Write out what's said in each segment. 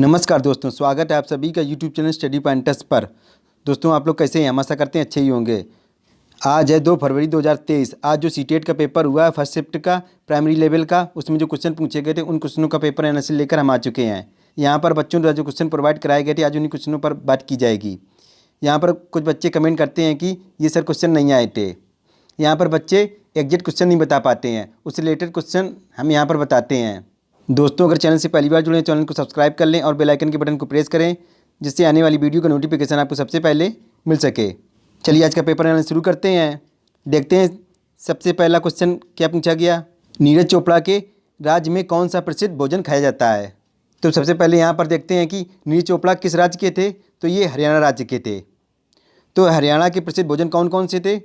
नमस्कार दोस्तों, स्वागत है आप सभी का यूट्यूब चैनल स्टडी पॉइंटर्स पर। दोस्तों आप लोग कैसे हैं? हम आशा करते हैं अच्छे ही होंगे। आज है 2 फरवरी 2023। आज जो सीटेट का पेपर हुआ है फर्स्ट शिफ्ट का प्राइमरी लेवल का, उसमें जो क्वेश्चन पूछे गए थे उन क्वेश्चनों का पेपर एनालिसिस लेकर हम आ चुके हैं। यहाँ पर बच्चों द्वारा जो क्वेश्चन प्रोवाइड कराए गए थे आज उन्हीं क्वेश्चनों पर बात की जाएगी। यहाँ पर कुछ बच्चे कमेंट करते हैं कि ये सर क्वेश्चन नहीं आए थे। यहाँ पर बच्चे एग्जैक्ट क्वेश्चन नहीं बता पाते हैं, उससे रिलेटेड क्वेश्चन हम यहाँ पर बताते हैं। दोस्तों अगर चैनल से पहली बार जुड़े हैं चैनल को सब्सक्राइब कर लें और बेल आइकन के बटन को प्रेस करें, जिससे आने वाली वीडियो का नोटिफिकेशन आपको सबसे पहले मिल सके। चलिए आज का पेपर एनालिसिस शुरू करते हैं। देखते हैं सबसे पहला क्वेश्चन क्या पूछा गया। नीरज चोपड़ा के राज्य में कौन सा प्रसिद्ध भोजन खाया जाता है? तो सबसे पहले यहाँ पर देखते हैं कि नीरज चोपड़ा किस राज्य के थे। तो ये हरियाणा राज्य के थे। तो हरियाणा के प्रसिद्ध भोजन कौन कौन से थे?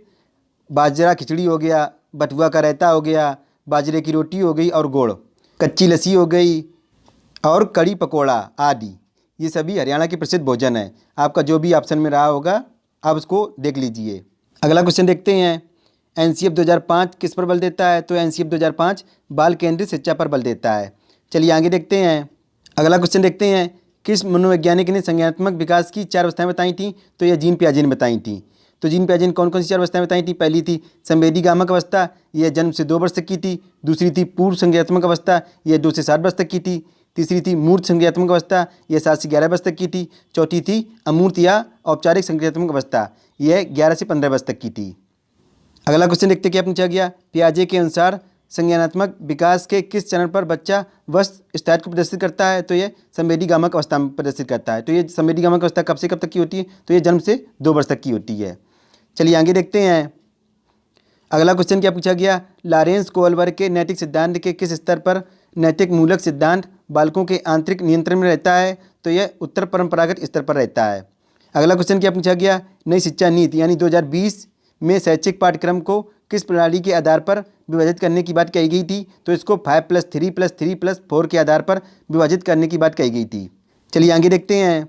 बाजरा खिचड़ी हो गया, बथुआ का रायता हो गया, बाजरे की रोटी हो गई और गुड़, कच्ची लस्सी हो गई और कड़ी पकोड़ा आदि। ये सभी हरियाणा के प्रसिद्ध भोजन है। आपका जो भी ऑप्शन में रहा होगा आप उसको देख लीजिए। अगला क्वेश्चन देखते हैं। एनसीएफ 2005 किस पर बल देता है? तो एनसीएफ 2005 बाल केंद्रित शिक्षा पर बल देता है। चलिए आगे देखते हैं। अगला क्वेश्चन देखते हैं। किस मनोवैज्ञानिक ने संज्ञानात्मक विकास की 4 अवस्थाएं बताई थी? तो यह जीन पियाजे ने बताई थी। तो जीन पियाजे ने कौन कौन सी 4 अवस्थाएं बताई थी? पहली थी संवेदीगामक अवस्था, यह जन्म से 2 वर्ष तक की थी। दूसरी थी पूर्व संज्ञानात्मक अवस्था, यह 2 से 7 वर्ष तक की थी। तीसरी थी मूर्त संज्ञानात्मक अवस्था, यह 7 से 11 वर्ष तक की थी। चौथी थी अमूर्त या औपचारिक संज्ञानात्मक अवस्था, यह 11 से 15 वर्ष तक की थी। अगला क्वेश्चन देखते क्या पूछा गया। पियाजे के अनुसार संज्ञानात्मक विकास के किस चरण पर बच्चा वश स्थायित्व को प्रदर्शित करता है? तो यह संवेदीगामक अवस्था में प्रदर्शित करता है। तो ये संवेदीगामक अवस्था कब से कब तक की होती है? तो ये जन्म से 2 वर्ष तक की होती है। चलिए आगे देखते हैं। अगला क्वेश्चन क्या पूछा गया। लॉरेंस कोहलबर्ग के नैतिक सिद्धांत के किस स्तर पर नैतिक मूलक सिद्धांत बालकों के आंतरिक नियंत्रण में रहता है? तो यह उत्तर परंपरागत स्तर पर रहता है। अगला क्वेश्चन क्या पूछा गया। नई शिक्षा नीति यानी 2020 में शैक्षिक पाठ्यक्रम को किस प्रणाली के आधार पर विभाजित करने की बात कही गई थी? तो इसको 5+3+3+4 के आधार पर विभाजित करने की बात कही गई थी। चलिए आगे देखते हैं।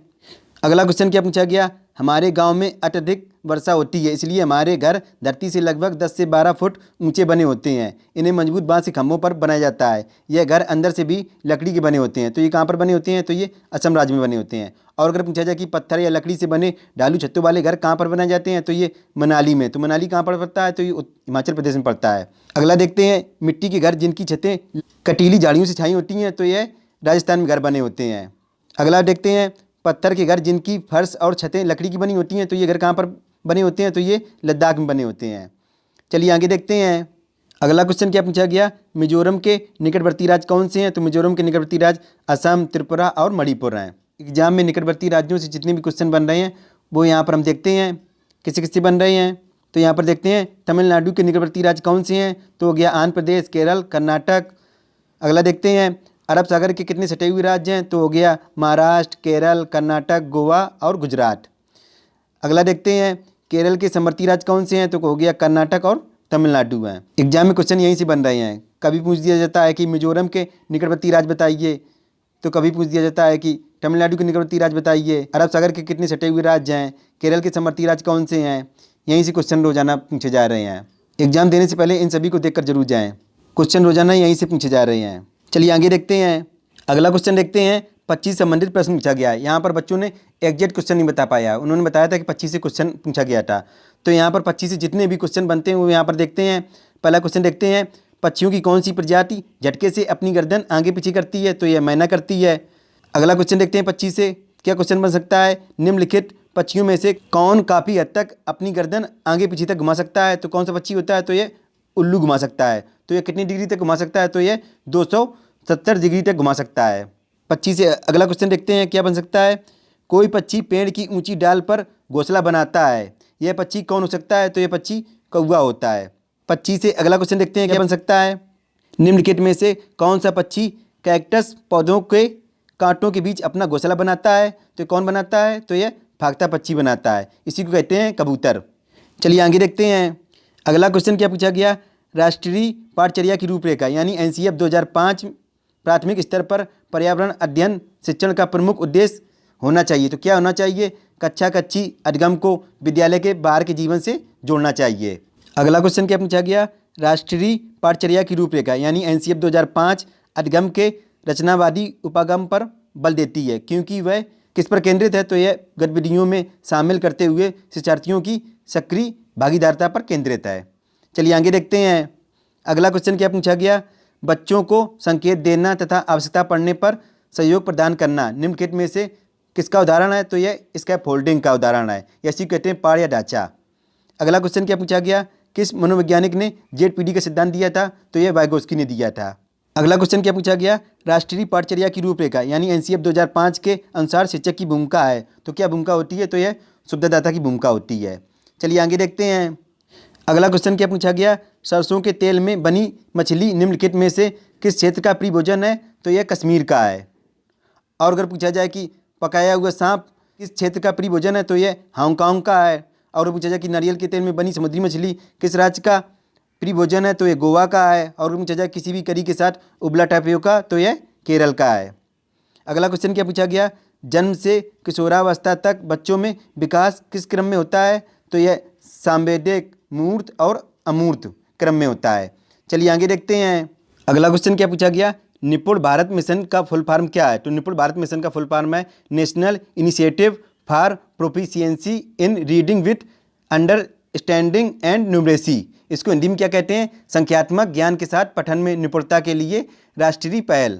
अगला क्वेश्चन क्या पूछा गया। हमारे गांव में अत्यधिक वर्षा होती है, इसलिए हमारे घर धरती से लगभग 10 से 12 फुट ऊंचे बने होते हैं। इन्हें मजबूत बांस के खंभों पर बनाया जाता है। यह घर अंदर से भी लकड़ी के बने होते हैं। तो ये कहाँ पर बने होते हैं? तो ये असम राज्य में बने होते हैं। और अगर पूछा जाए कि पत्थर या लकड़ी से बने ढालू छत्तों वाले घर कहाँ पर बनाए जाते हैं? तो ये मनाली में। तो मनाली कहाँ पर पड़ता है? तो ये हिमाचल प्रदेश में पड़ता है। अगला देखते हैं। मिट्टी के घर जिनकी छतें कटीली झाड़ियों से छाई होती हैं, तो यह राजस्थान में घर बने होते हैं। अगला देखते हैं। पत्थर के घर जिनकी फर्श और छतें लकड़ी की बनी होती हैं, तो ये घर कहाँ पर बने होते हैं? तो ये लद्दाख में बने होते हैं। चलिए आगे देखते हैं। अगला क्वेश्चन क्या पूछा गया। मिजोरम के निकटवर्ती राज्य कौन से हैं? तो मिजोरम के निकटवर्ती राज्य असम, त्रिपुरा और मणिपुर हैं। एग्जाम में निकटवर्ती राज्यों से जितने भी क्वेश्चन बन रहे हैं वो यहाँ पर हम देखते हैं किसी किसी बन रहे हैं। तो यहाँ पर देखते हैं तमिलनाडु के निकटवर्ती राज्य कौन से हैं? तो हो गया आंध्र प्रदेश, केरल, कर्नाटक। अगला देखते हैं। अरब सागर के कितने सटे हुए राज्य हैं? तो हो गया महाराष्ट्र, केरल, कर्नाटक, गोवा और गुजरात। अगला देखते हैं। केरल के समवर्ती राज्य कौन से हैं? तो हो गया कर्नाटक और तमिलनाडु हैं। एग्जाम में क्वेश्चन यहीं से बन रहे हैं। कभी पूछ दिया जाता है कि मिजोरम के निकटवर्ती राज्य बताइए, तो कभी पूछ दिया जाता है कि तमिलनाडु के निकटवर्ती राज्य बताइए। अरब सागर के कितने सटे हुए राज्य हैं? केरल के समवर्ती राज्य कौन से हैं? यहीं से क्वेश्चन रोजाना पूछे जा रहे हैं। एग्जाम देने से पहले इन सभी को देखकर जरूर जाएँ। क्वेश्चन रोजाना यहीं से पूछे जा रहे हैं। चलिए आगे देखते हैं। अगला क्वेश्चन देखते हैं। 25 संबंधित प्रश्न पूछा गया है। यहाँ पर बच्चों ने एग्जैक्ट क्वेश्चन नहीं बता पाया। उन्होंने बताया था कि 25 से क्वेश्चन पूछा गया था। तो यहाँ पर 25 से जितने भी क्वेश्चन बनते हैं वो यहाँ पर देखते हैं। पहला क्वेश्चन देखते हैं। पक्षियों की कौन सी प्रजाति झटके से अपनी गर्दन आगे पीछे करती है? तो यह मैना करती है। अगला क्वेश्चन देखते हैं। 25 से क्या क्वेश्चन बन सकता है। निम्नलिखित पक्षियों में से कौन काफ़ी हद तक अपनी गर्दन आगे पीछे तक घुमा सकता है? तो कौन सा पक्षी होता है? तो यह उल्लू घुमा सकता है। तो यह कितनी डिग्री तक घुमा सकता है? तो यह 270 डिग्री तक घुमा सकता है। 25 से अगला क्वेश्चन देखते हैं क्या बन सकता है। कोई पक्षी पेड़ की ऊंची डाल पर घोंसला बनाता है, यह पक्षी कौन हो सकता है? तो यह पक्षी कौवा होता है। 25 से अगला क्वेश्चन देखते हैं क्या बन सकता है। निम्नलिखित में से कौन सा पक्षी कैक्टस पौधों के कांटों के बीच अपना घोंसला बनाता है? तो कौन बनाता है? तो यह फाख्ता पक्षी बनाता है। इसी को कहते हैं कबूतर। चलिए आगे देखते हैं। अगला क्वेश्चन क्या पूछा गया। राष्ट्रीय पाठचर्या की रूपरेखा यानी एनसीएफ 2005 प्राथमिक स्तर पर पर्यावरण अध्ययन शिक्षण का प्रमुख उद्देश्य होना चाहिए। तो क्या होना चाहिए? कक्षा कच्ची अधिगम को विद्यालय के बाहर के जीवन से जोड़ना चाहिए। अगला क्वेश्चन क्या पूछा गया। राष्ट्रीय पाठचर्या की रूपरेखा यानी एनसीएफ 2005 अधिगम के रचनावादी उपागम पर बल देती है, क्योंकि वह किस पर केंद्रित है, तो यह गतिविधियों में शामिल करते हुए शिक्षार्थियों की सक्रिय भागीदारिता पर केंद्रित है। चलिए आगे देखते हैं। अगला क्वेश्चन क्या पूछा गया, बच्चों को संकेत देना तथा आवश्यकता पड़ने पर सहयोग प्रदान करना निम्नलिखित में से किसका उदाहरण है, तो यह स्कैफोल्डिंग का उदाहरण है, ऐसी कहते हैं पाड़ या ढांचा। अगला क्वेश्चन क्या पूछा गया, किस मनोवैज्ञानिक ने ZPD का सिद्धांत दिया था, तो यह वाइगोस्की ने दिया था। अगला क्वेश्चन क्या पूछा गया, राष्ट्रीय पाठचर्या की रूपरेखा यानी NCF 2005 के अनुसार शिक्षक की भूमिका है, तो क्या भूमिका होती है, तो यह सुविधादाता की भूमिका होती है। चलिए आगे देखते हैं। अगला क्वेश्चन क्या पूछा गया, सरसों के तेल में बनी मछली निम्नलिखित में से किस क्षेत्र का प्रिय भोजन है, तो यह कश्मीर का है। और अगर पूछा जाए कि पकाया हुआ सांप किस क्षेत्र का प्रिय भोजन है, तो यह हांगकांग का है। और पूछा जाए कि नारियल के तेल में बनी समुद्री मछली किस राज्य का प्रिय भोजन है, तो यह गोवा का है। और पूछा जाए किसी भी करी के साथ उबला टापियोका, तो यह केरल का है। अगला क्वेश्चन क्या पूछा गया, जन्म से किशोरावस्था तक बच्चों में विकास किस क्रम में होता है, तो यह सांवेदिक, मूर्त और अमूर्त क्रम में होता है। चलिए आगे देखते हैं। अगला क्वेश्चन क्या पूछा गया, निपुण भारत मिशन का फुल फॉर्म क्या है, तो निपुण भारत मिशन का फुल फॉर्म है national initiative for proficiency in reading with understanding and numeracy. इसको हिंदी में क्या कहते हैं, संख्यात्मक ज्ञान के साथ पठन में निपुणता के लिए राष्ट्रीय पहल।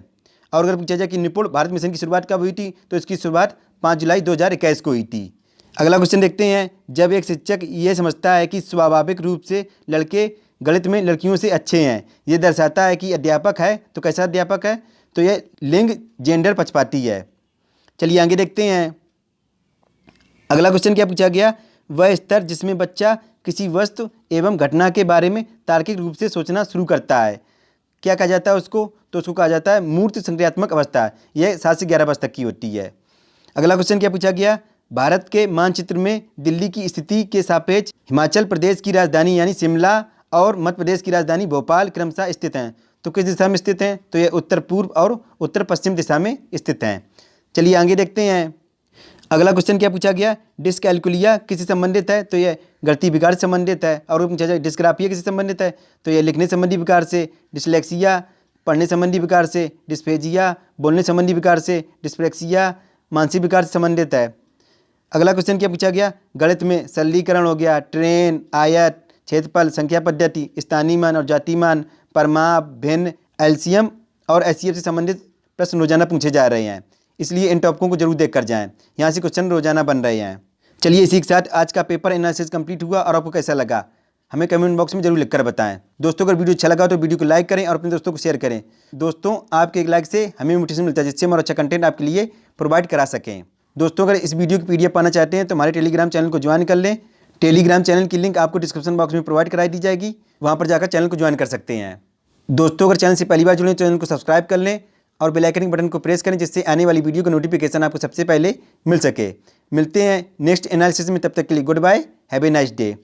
और अगर पूछा जाए कि निपुण भारत मिशन की शुरुआत कब हुई थी, तो इसकी शुरुआत 5 जुलाई 2021 को हुई थी। अगला क्वेश्चन देखते हैं, जब एक शिक्षक यह समझता है कि स्वाभाविक रूप से लड़के गणित में लड़कियों से अच्छे हैं, यह दर्शाता है कि अध्यापक है, तो कैसा अध्यापक है, तो यह लिंग जेंडर पक्षपाती है। चलिए आगे देखते हैं। अगला क्वेश्चन क्या पूछा गया, वह स्तर जिसमें बच्चा किसी वस्तु एवं घटना के बारे में तार्किक रूप से सोचना शुरू करता है, क्या कहा जाता है उसको, तो उसको कहा जाता है मूर्त संक्रियात्मक अवस्था। यह 7 से 11 वर्ष तक की होती है। अगला क्वेश्चन क्या पूछा गया, भारत के मानचित्र में दिल्ली की स्थिति के सापेक्ष हिमाचल प्रदेश की राजधानी यानी शिमला और मध्य प्रदेश की राजधानी भोपाल क्रमशः स्थित हैं, तो किस दिशा में स्थित हैं, तो यह उत्तर पूर्व और उत्तर पश्चिम दिशा में स्थित हैं। चलिए आगे देखते हैं। अगला क्वेश्चन क्या पूछा गया, डिस्कैल्कुलिया किससे संबंधित है, तो यह गणितीय विकार से संबंधित है। और पूछा जाए डिस्ग्राफिया किससे संबंधित है, तो यह लिखने संबंधी विकार से। डिसलेक्सिया पढ़ने संबंधी विकार से। डिस्फेजिया बोलने संबंधी विकार से। डिस्प्रेक्सिया मानसिक विकार से संबंधित है। अगला क्वेश्चन क्या पूछा गया, गणित में सरलीकरण हो गया, ट्रेन, आयत, क्षेत्रफल, संख्या पद्धति, स्थानीय मान और जातीय मान, परमाप, भिन्न, एलसीएम और एचसीएफ से संबंधित प्रश्न रोजाना पूछे जा रहे हैं, इसलिए इन टॉपिकों को जरूर देख कर जाएं। यहाँ से क्वेश्चन रोजाना बन रहे हैं। चलिए इसी के साथ आज का पेपर एनालिसिस कंप्लीट हुआ, और आपको कैसा लगा हमें कमेंट बॉक्स में जरूर लिखकर बताएं। दोस्तों अगर वीडियो अच्छा लगा तो वीडियो को लाइक करें और अपने दोस्तों को शेयर करें। दोस्तों आपके एक लाइक से हमें मोटिवेशन मिलता है, जिससे हम और अच्छा कंटेंट आपके लिए प्रोवाइड करा सकें। दोस्तों अगर इस वीडियो की PDF पाना चाहते हैं तो हमारे टेलीग्राम चैनल को ज्वाइन कर लें। टेलीग्राम चैनल की लिंक आपको डिस्क्रिप्शन बॉक्स में प्रोवाइड कराई दी जाएगी, वहाँ पर जाकर चैनल को ज्वाइन कर सकते हैं। दोस्तों अगर चैनल से पहली बार जुड़े तो चैनल को सब्सक्राइब कर लें और बेल आइकन बटन को प्रेस करें, जिससे आने वाली वीडियो का नोटिफिकेशन आपको सबसे पहले मिल सके। मिलते हैं नेक्स्ट एनालिसिस में, तब तक के लिए goodbye, have a nice day.